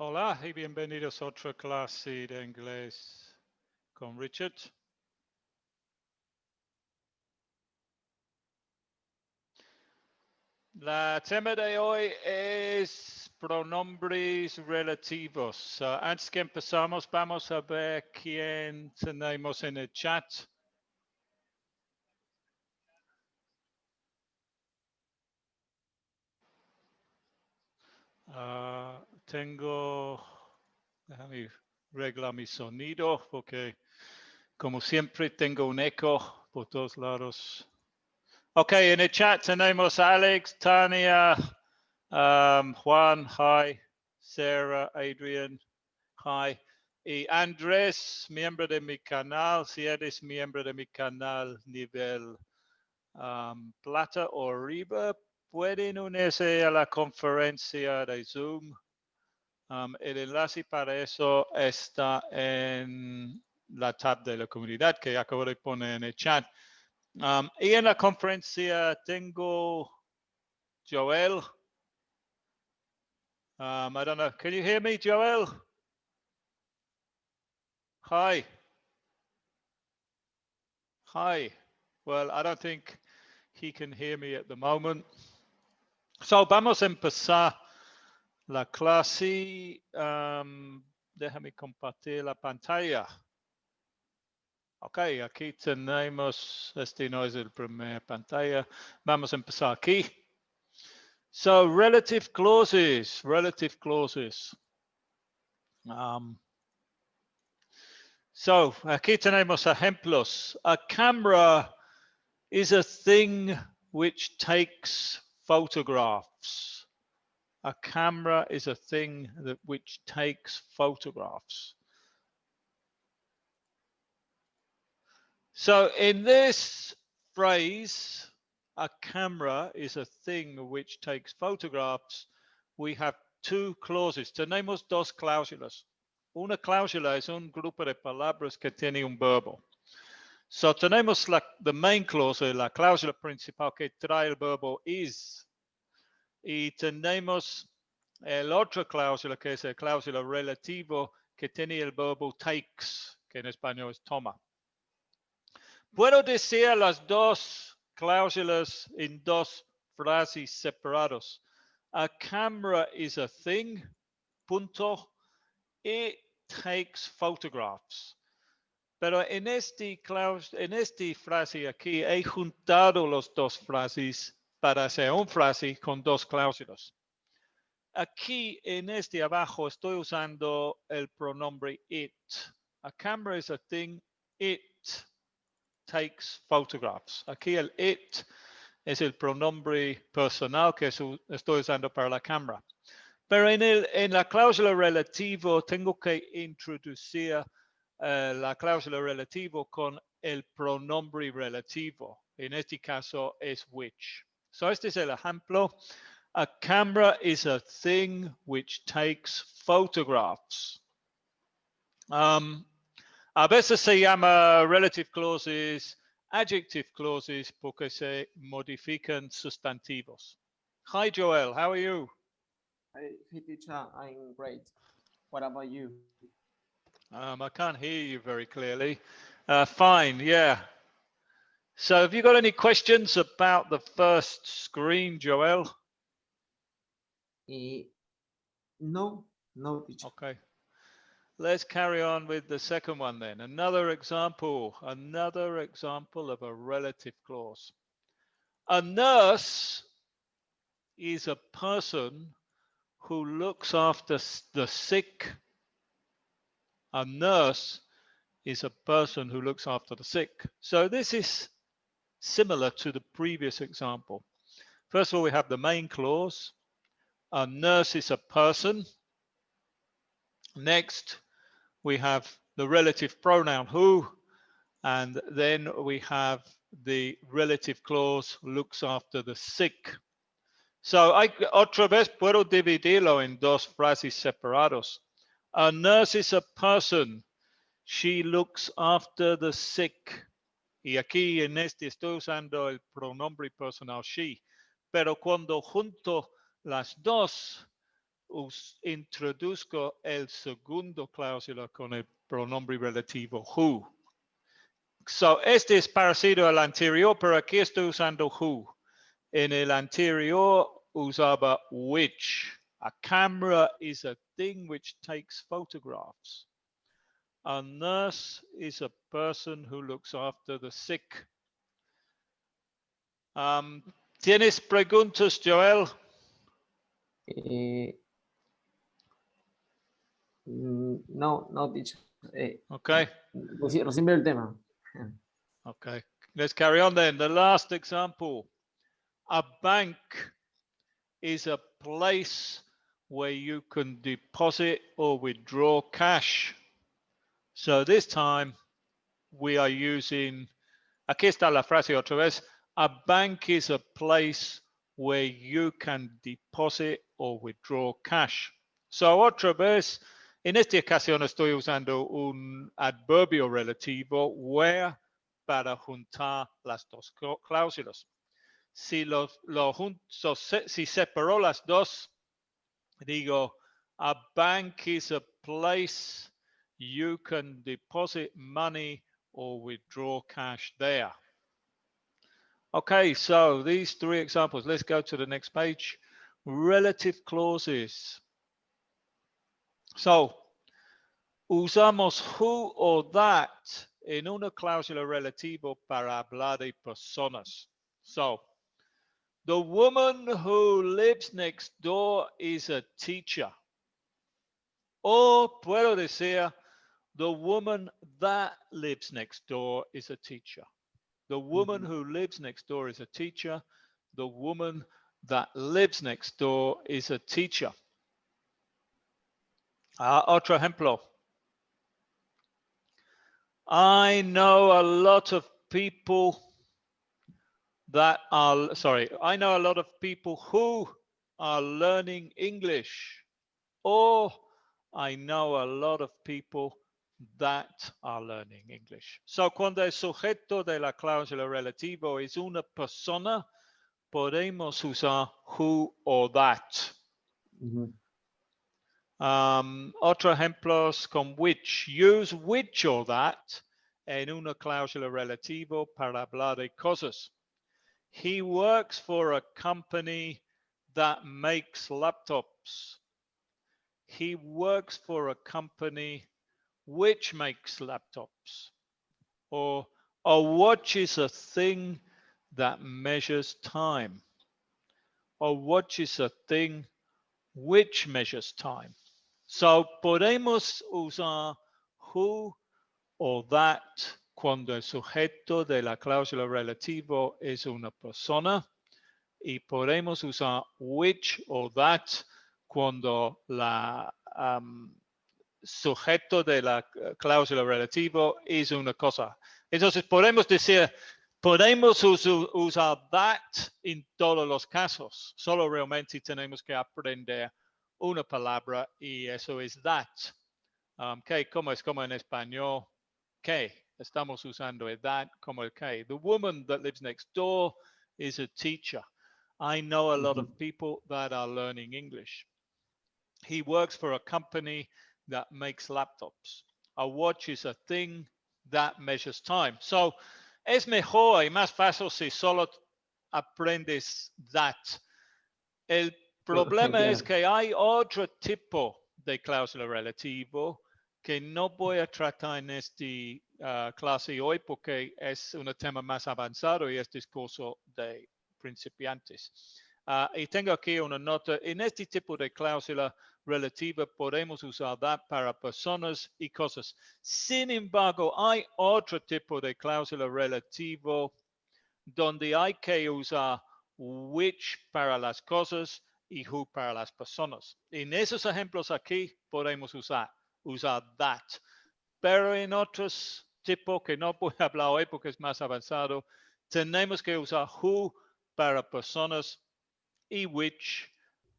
Hola y bienvenidos a otra clase de inglés con Richard. La tema de hoy es pronombres relativos. Antes que empezamos, vamos a ver quién tenemos en el chat. Déjame arreglar mi sonido porque como siempre tengo un eco por todos lados. Ok, en el chat tenemos a Alex, Tania, Juan, hi, Sarah, Adrian, hi, y Andrés, miembro de mi canal, si eres miembro de mi canal nivel plata o arriba, pueden unirse a la conferencia de Zoom. El enlace para eso está en la tab de la comunidad que acabo de poner en el chat. Y en la conferencia tengo Joel. I don't know. Can you hear me, Joel? Hi. Hi. Well, I don't think he can hear me at the moment. So, vamos a empezar la clase. Déjame compartir la pantalla. Ok, aquí tenemos, este no es el primer pantalla. Vamos a empezar aquí. So, relative clauses. So, aquí tenemos ejemplos. A camera is a thing which takes photographs. A camera is a thing which takes photographs. So in this phrase, a camera is a thing which takes photographs, we have two clauses. Tenemos dos cláusulas. Una cláusula es un grupo de palabras que tiene un verbo. So tenemos the main clause, la cláusula principal que trae el verbo is. Y tenemos el otra cláusula que es la cláusula relativo que tiene el verbo takes, que en español es toma. Puedo decir las dos cláusulas en dos frases separados. A camera is a thing, punto. It takes photographs. Pero en esta frase aquí he juntado las dos frases para hacer una frase con dos cláusulas. Aquí en este abajo estoy usando el pronombre it. A camera is a thing, it takes photographs. Aquí el it es el pronombre personal que estoy usando para la cámara. Pero en la cláusula relativo tengo que introducir la cláusula relativo con el pronombre relativo. En este caso es which. So este es el ejemplo. A camera is a thing which takes photographs. A veces se llama relative clauses, adjective clauses, porque se modifican sustantivos. Hi, Joel. How are you? Hey, teacher, I'm great. What about you? I can't hear you very clearly. Fine, yeah. So have you got any questions about the first screen, Joel? No, teacher. Okay. Let's carry on with the second one then. Another example of a relative clause. A nurse is a person who looks after the sick. A nurse is a person who looks after the sick. So this is similar to the previous example. First of all, we have the main clause. A nurse is a person. Next, we have the relative pronoun who, and then we have the relative clause looks after the sick. So otra vez puedo dividirlo en dos frases separados. A nurse is a person. She looks after the sick. Y aquí en este estoy usando el pronombre personal she. Pero cuando junto las dos, introduzco el segundo cláusula con el pronombre relativo who. So, este es parecido al anterior, pero aquí estoy usando who. En el anterior usaba which. A camera is a thing which takes photographs. A nurse is a person who looks after the sick. ¿Tienes preguntas, Joel? No, no, teacher. Okay. Recién veo el tema. Okay. Let's carry on then. The last example. A bank is a place where you can deposit or withdraw cash. So this time we are using, aquí está la frase otra vez. A bank is a place where you can deposit or withdraw cash. So otra vez, en esta ocasión estoy usando un adverbio relativo where para juntar las dos cláusulas. Si si separó las dos, digo, a bank is a place you can deposit money or withdraw cash there. Okay, so these three examples. Let's go to the next page. Relative clauses. So, usamos who or that en una cláusula relativa para hablar de personas. So, the woman who lives next door is a teacher. O puedo decir, the woman that lives next door is a teacher. The woman who lives next door is a teacher. The woman that lives next door is a teacher. Otro ejemplo. I know a lot of people I know a lot of people who are learning English. Or I know a lot of people that are learning English. So, cuando el sujeto de la cláusula relativo es una persona, podemos usar who or that. Otro ejemplos con which. Use which or that en una cláusula relativo para hablar de cosas. He works for a company that makes laptops. He works for a company which makes laptops. Or a watch is a thing that measures time. A watch is a thing which measures time. So podemos usar who or that cuando el sujeto de la cláusula relativo es una persona, y podemos usar which or that cuando la sujeto de la cláusula relativo es una cosa. Entonces podemos decir, podemos usar that en todos los casos. Solo realmente tenemos que aprender una palabra y eso es that. Que como es como en español, que estamos usando el that como el que. The woman that lives next door is a teacher. I know a lot of people that are learning English. He works for a company that makes laptops. A watch is a thing that measures time. So, es mejor y más fácil si solo aprendes that. El problema es que hay otro tipo de cláusula relativo que no voy a tratar en esta clase hoy porque es un tema más avanzado y este es curso de principiantes. Y tengo aquí una nota. En este tipo de cláusula relativa podemos usar that para personas y cosas. Sin embargo, hay otro tipo de cláusula relativo donde hay que usar which para las cosas y who para las personas. En esos ejemplos aquí podemos usar that. Pero en otros tipos que no voy a hablar hoy porque es más avanzado, tenemos que usar who para personas y which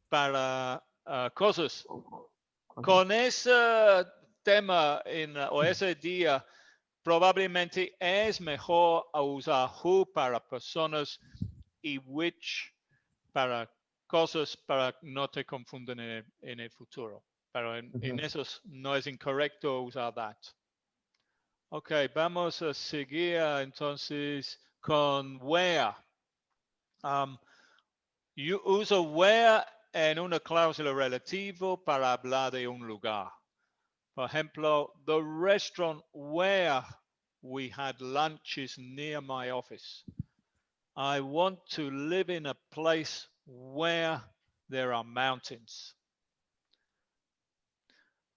para cosas. Con ese tema o ese día, probablemente es mejor usar who para personas y which para cosas para no te confunden en el futuro. Pero en esos no es incorrecto usar that. Ok, vamos a seguir entonces con where. Yo uso where en una cláusula relativa para hablar de un lugar. Por ejemplo, the restaurant where we had lunch is near my office. I want to live in a place where there are mountains.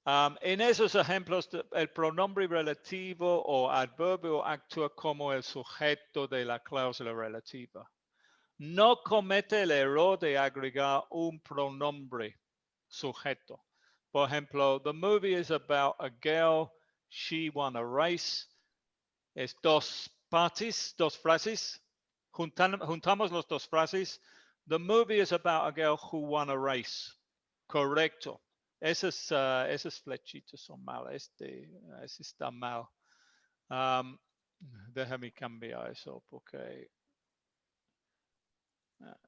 En esos ejemplos, el pronombre relativo o adverbio actúa como el sujeto de la cláusula relativa. No comete el error de agregar un pronombre sujeto. Por ejemplo, the movie is about a girl, she won a race. Es dos partes, dos frases. Juntamos las dos frases. The movie is about a girl who won a race. Correcto. Esas flechitas son mal. Ese está mal. Déjame cambiar eso porque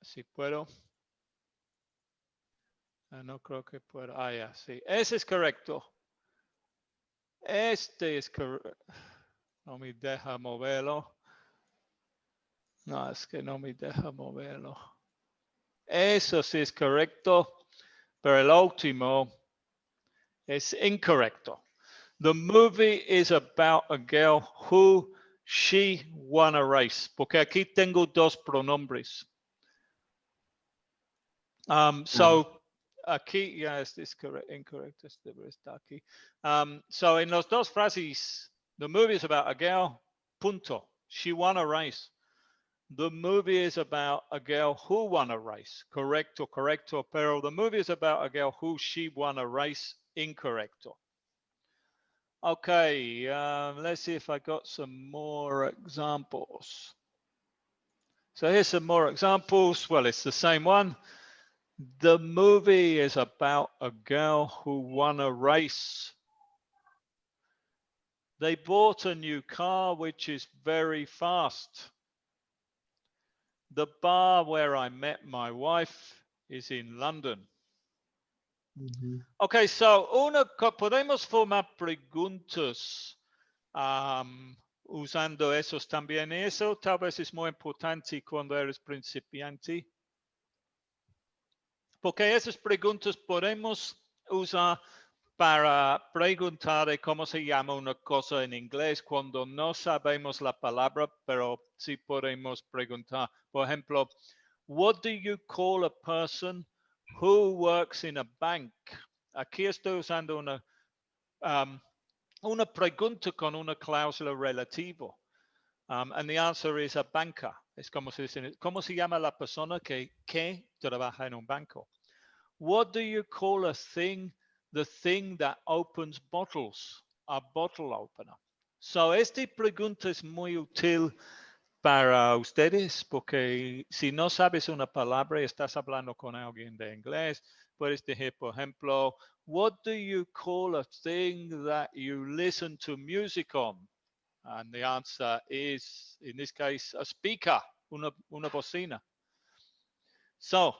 si puedo. No creo que pueda. Ya, sí. Ese es correcto. Este es correcto. No me deja moverlo. No, es que no me deja moverlo. Eso sí es correcto, pero el último es incorrecto. The movie is about a girl who she won a race. Porque aquí tengo dos pronombres. So aquí ya es incorrecto. Este está aquí. So en las dos frases, the movie is about a girl, punto. She won a race. The movie is about a girl who won a race. Correcto, correcto. Pero the movie is about a girl who she won a race. Incorrecto. Okay, let's see if I got some more examples. So here's some more examples. Well, it's the same one. The movie is about a girl who won a race. They bought a new car, which is very fast. The bar where I met my wife is in London. Okay, so podemos formar preguntas usando esos también. Eso tal vez es muy importante cuando eres principiante. Porque esas preguntas podemos usar para preguntar de cómo se llama una cosa en inglés cuando no sabemos la palabra, pero sí podemos preguntar. Por ejemplo, what do you call a person who works in a bank? Aquí estoy usando una pregunta con una cláusula relativa. And the answer is a banker. Es como se dice, ¿cómo se llama la persona que trabaja en un banco? What do you call a thing, the thing that opens bottles? A bottle opener. So, esta pregunta es muy útil para ustedes porque si no sabes una palabra y estás hablando con alguien de inglés, puedes decir, por ejemplo, what do you call a thing that you listen to music on? And the answer is, in this case, a speaker, una bocina. So,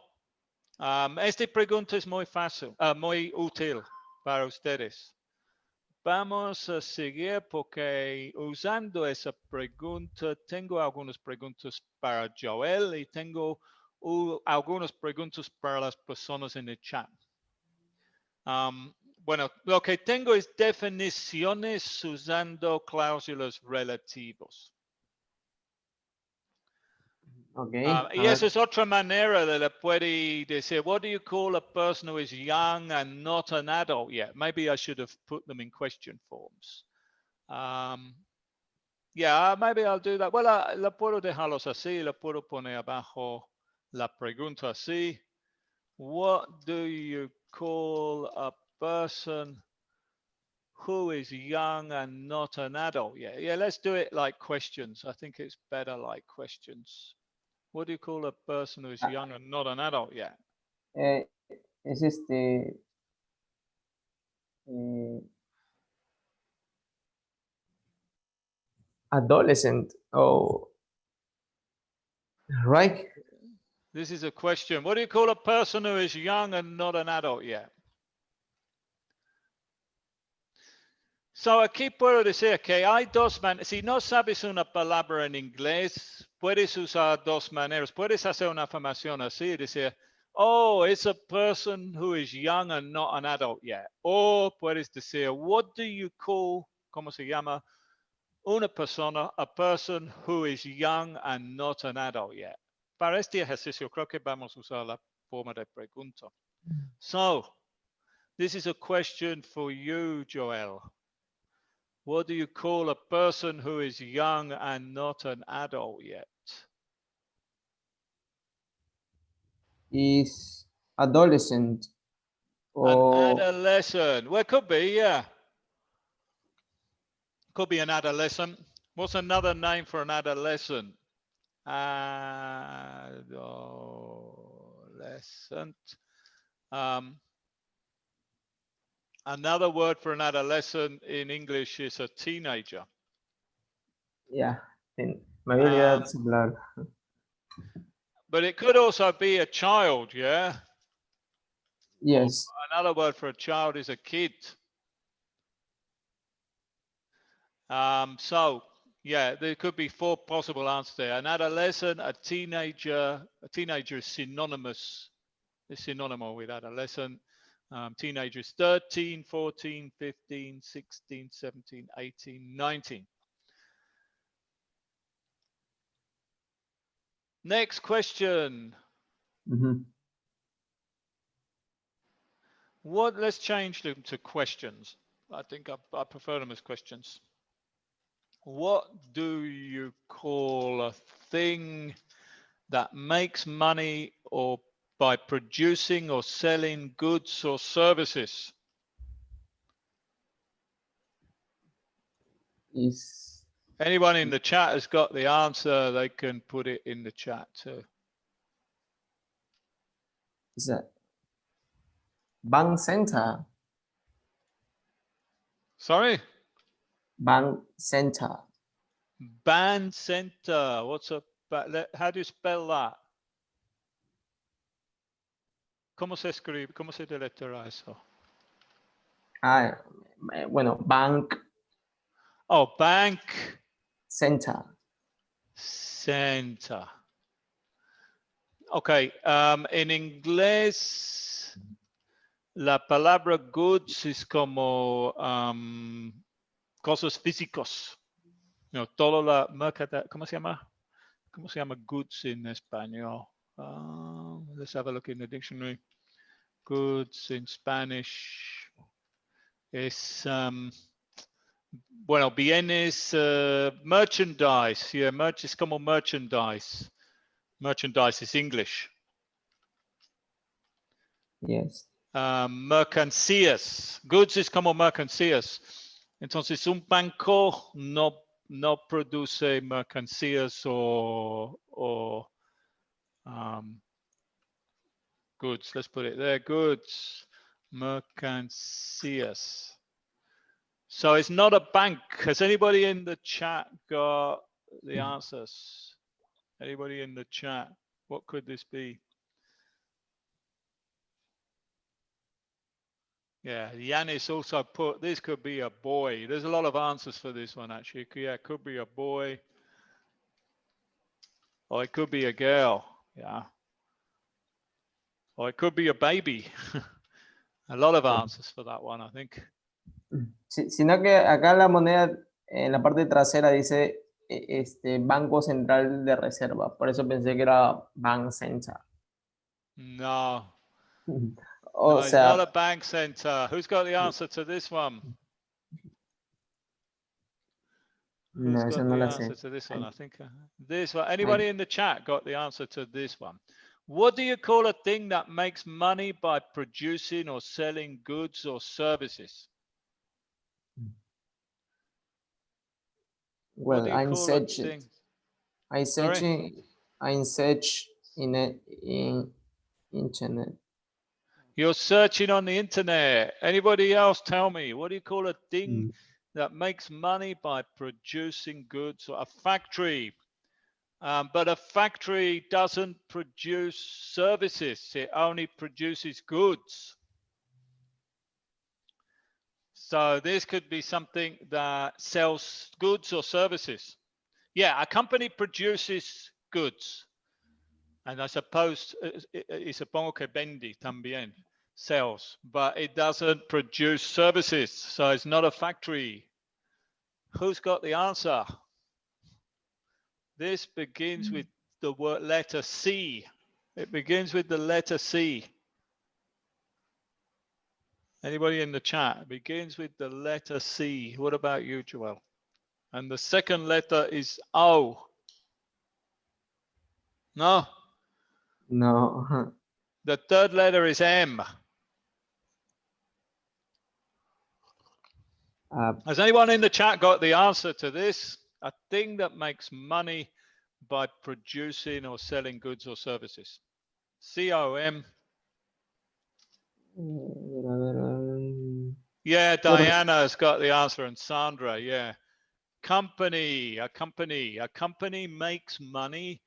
esta pregunta es muy fácil, muy útil para ustedes. Vamos a seguir porque usando esa pregunta, tengo algunas preguntas para Joel y tengo algunas preguntas para las personas en el chat. Bueno, lo que tengo es definiciones usando cláusulas relativas. Okay. Y esa es otra manera de le puede decir, what do you call a person who is young and not an adult yet? Maybe I should have put them in question forms. Yeah, maybe I'll do that. Well, la puedo dejarlos así, la puedo poner abajo la pregunta así. What do you call a person who is young and not an adult yet? Yeah, let's do it like questions. I think it's better like questions. What do you call a person who is young and not an adult yet? Es adolescent. Oh, right. This is a question. What do you call a person who is young and not an adult yet? So aquí puedo decir que hay dos maneras. Si no sabes una palabra en inglés, puedes usar dos maneras. Puedes hacer una afirmación así, decir, oh, it's a person who is young and not an adult yet. O puedes decir, what do you call, ¿cómo se llama? Una persona, a person who is young and not an adult yet. Para este ejercicio creo que vamos a usar la forma de pregunta. So, this is a question for you, Joel. What do you call a person who is young and not an adult yet? Is adolescent An or adolescent. Well, it could be, yeah. Could be an adolescent. What's another name for an adolescent? Adolescent. Another word for an adolescent in English is a teenager. yeah, me había olvidado esa palabra. But it could also be a child, yeah? Yes. Or another word for a child is a kid. So, yeah, there could be four possible answers there. An adolescent, a teenager is synonymous. It's synonymous with adolescent. Teenagers 13, 14, 15, 16, 17, 18, 19. Next question. Let's change them to questions. I think I prefer them as questions. What do you call a thing that makes money or by producing or selling goods or services? Anyone in the chat has got the answer, they can put it in the chat too. Is that bank center? Sorry? Bank center. Band center. How do you spell that? ¿Cómo se escribe? ¿Cómo se deletra eso? Bueno, bank. Oh, bank. Center. Center. Okay. En inglés, la palabra goods es como cosas físicos. No, todo la mercado, ¿cómo se llama? ¿Cómo se llama goods en español? Let's have a look in the dictionary. Goods in Spanish es, bueno, bienes, merchandise. Yeah, es como merchandise. Merchandise is English. Yes. Mercancías. Goods es como mercancías. Entonces, un banco no produce mercancías o goods. Let's put it there. Goods, mercancías. So it's not a bank. Has anybody in the chat got the answers? Anybody in the chat? What could this be? Yeah, Yanis also put, this could be a boy. There's a lot of answers for this one, actually. Yeah, it could be a boy. Or it could be a girl. Yeah. Or it could be a baby. A lot of answers for that one, I think. Sino que acá la moneda en la parte trasera dice Banco Central de Reserva. Por eso pensé que era Bank Center. No. O It's sea, not a bank center. Who's got the answer to this one? Who's no, got esa no the la answer sé. to this one? I think this one. Anybody in the chat got the answer to this one? What do you call a thing that makes money by producing or selling goods or services? Well, I'm searching. I'm search in internet. You're searching on the internet. Anybody else tell me, what do you call a thing that makes money by producing goods? Or a factory. But a factory doesn't produce services. It only produces goods. So this could be something that sells goods or services. Yeah, a company produces goods. And I suppose, y supongo que vende también, sells, but it doesn't produce services. So it's not a factory. Who's got the answer? This begins with the word letter C. It begins with the letter C. Anybody in the chat? It begins with the letter C. What about you, Joel? And the second letter is O. No? No. The third letter is M. Has anyone in the chat got the answer to this? A thing that makes money by producing or selling goods or services. C-O-M. Yeah, Diana has got the answer, and Sandra, yeah. Company, a company makes money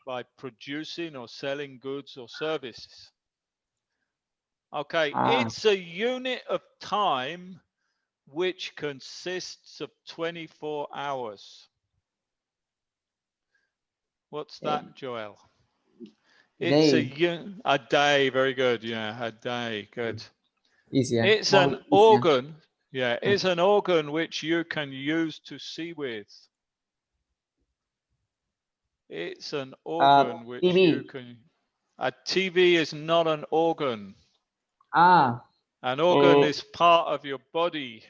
by producing or selling goods or services. Okay, it's a unit of time which consists of 24 hours. What's that, Joel? It's a day, very good, yeah, a day, good. It's an organ, yeah, it's an organ which you can use to see with. It's an organ which TV. you can... A TV is not an organ. An organ is part of your body.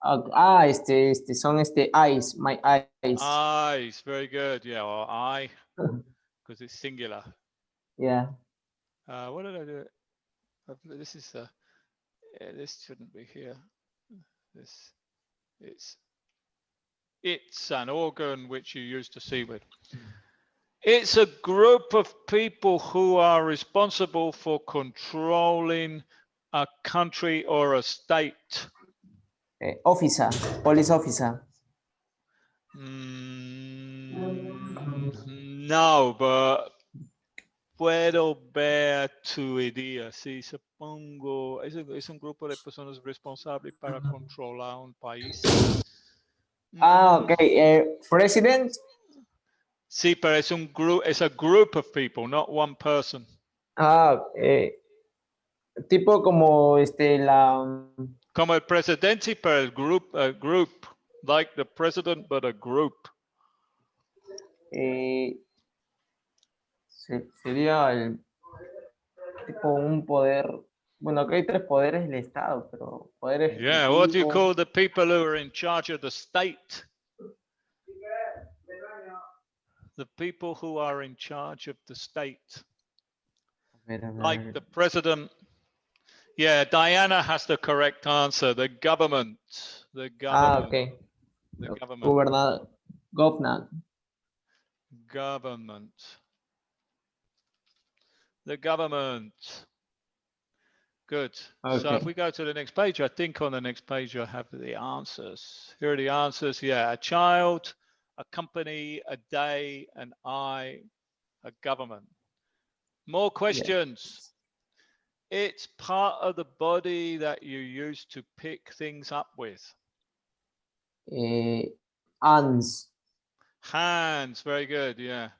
Son eyes, my eyes. Eyes, very good, yeah, or eye, because it's singular. Yeah. What did I do? This is this shouldn't be here. This it's an organ which you use to see with. It's a group of people who are responsible for controlling a country or a state. Officer, police officer. No, but puedo ver tu idea. Sí, supongo. Es un grupo de personas responsables para controlar un país. Okay. President. Sí, pero es un group. It's a group of people, not one person. Tipo como Como el presidente, pero el group, a group, like the president, but a group. Sería el tipo un poder. Bueno, acá hay 3 poderes del Estado, pero poder ejecutivo. Yeah, what do you call the people who are in charge of the state? The people who are in charge of the state. Like the president. Yeah, Diana has the correct answer. The government. The government. Okay. The government. Government. The government. Good. Okay. So if we go to the next page, I think on the next page I have the answers. Here are the answers. Yeah, a child, a company, a day, an eye, a government. More questions. Yeah. It's part of the body that you use to pick things up with. Hands. Hands, very good, yeah.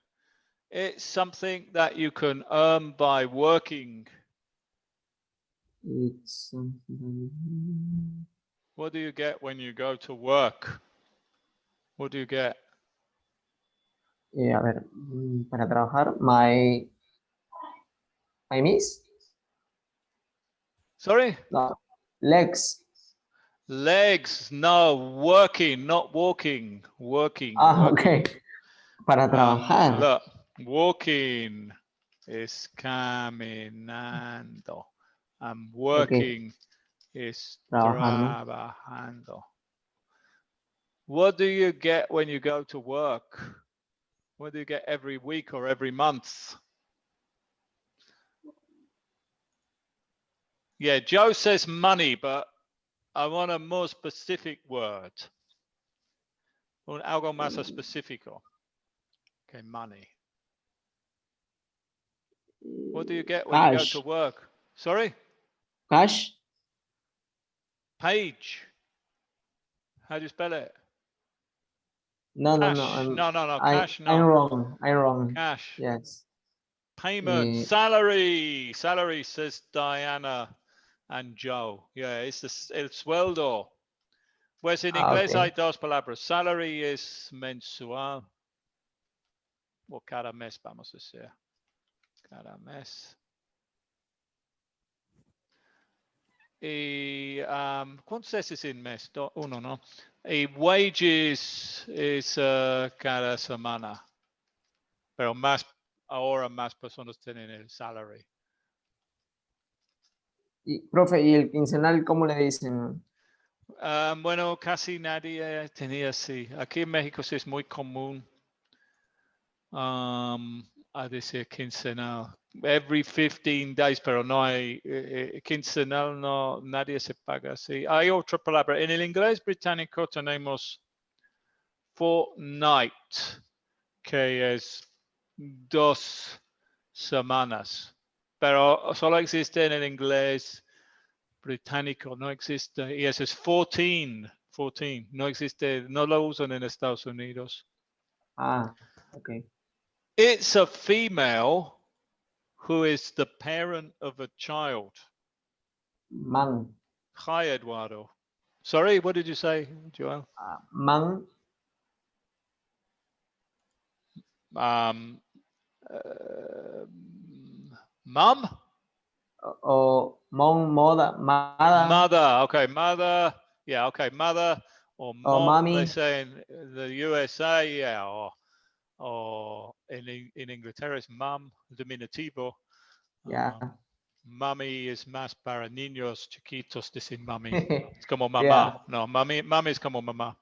It's something that you can earn by working. It's something. What do you get when you go to work? What do you get? A ver, para trabajar, my knees? Sorry? No, legs. Legs, no, working, not walking. Working. Okay. Para trabajar. Look, walking is caminando. And working is trabajando. What do you get when you go to work? What do you get every week or every month? Yeah, Joe says money, but I want a more specific word. Un algo más específico. Okay, money. What do you get when you go to work? Sorry? Cash? Page. How do you spell it? No, Cash. no. No. I, Cash, I'm no. wrong. I'm wrong. Cash. Yes. Payment. Salary. Salary, says Diana and Joe. Yeah, it's el sueldo. Pues en inglés hay dos palabras. Salary es mensual. O cada mes, vamos a decir. Cada mes. Y ¿cuántos es en mes? Uno, ¿no? Y wages es cada semana. Pero ahora más personas tienen el salary. Profe, ¿y el quincenal cómo le dicen? Bueno, casi nadie tenía así. Aquí en México sí es muy común a decir quincenal. Every 15 days, pero no hay quincenal, no, nadie se paga así. Hay otra palabra. En el inglés británico tenemos fortnight, que es 2 semanas, pero solo existe en el inglés británico, no existe, y ese es 14, no existe, no lo usan en Estados Unidos. Okay. It's a female who is the parent of a child. Man. Hi, Eduardo. Sorry, what did you say, Joel? Man. Mum? O moda, Mother. Okay, mother. Yeah, okay, mother or mom. mommy. They say in the USA, yeah, or in Inglaterra it's mum, diminutivo. Yeah. Mami es más para niños chiquitos, dicen mami. Es como mamá. Yeah. No, mami es como mamá.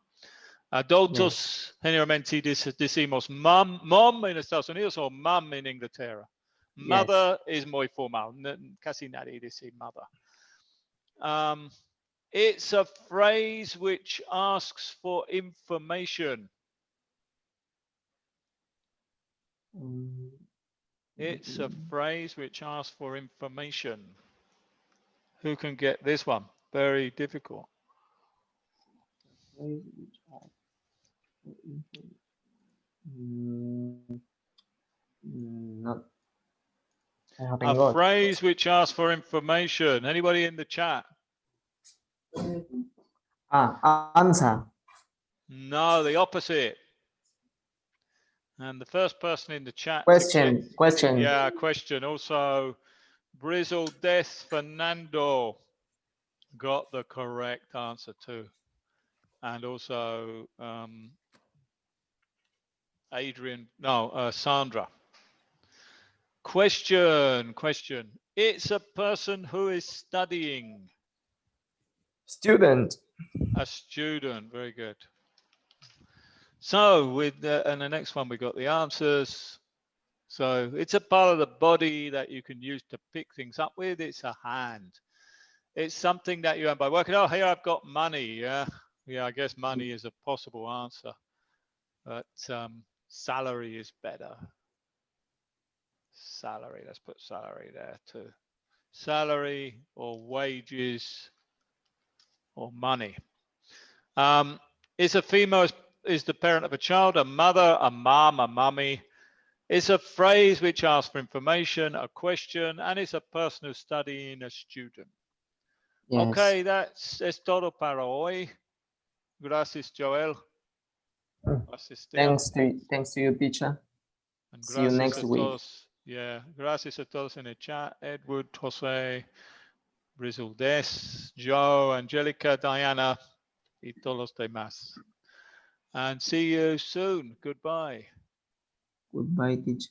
Adultos generalmente decimos mom en Estados Unidos o mum en Inglaterra. Mother es muy formal. Casi nadie dice mother. It's a phrase which asks for information. It's a phrase which asks for information. Who can get this one? Very difficult. No. A phrase which asks for information. Anybody in the chat? Answer. No, the opposite. And the first person in the chat. Question. Yeah, question. Also, Brizzle Death Fernando got the correct answer too. And also Sandra. Question. It's a person who is studying. Student. A student. Very good. So and the next one, we got the answers. So it's a part of the body that you can use to pick things up with. It's a hand. It's something that you earn by working. Oh, here I've got money. Yeah, I guess money is a possible answer, but salary is better. Salary. Let's put salary there too. Salary or wages or money. Is a female is the parent of a child, a mother, a mom, a mummy. It's a phrase which asks for information, a question, and it's a person who's studying, a student. Yes. Okay, es todo para hoy. Gracias, Joel. Gracias, Thanks to you, teacher. And see you next week. Todos, gracias a todos en el chat. Edward, Jose, Brizzle Des, Joe, Angelica, Diana, y todos los demás. And see you soon. Goodbye. Goodbye, teacher.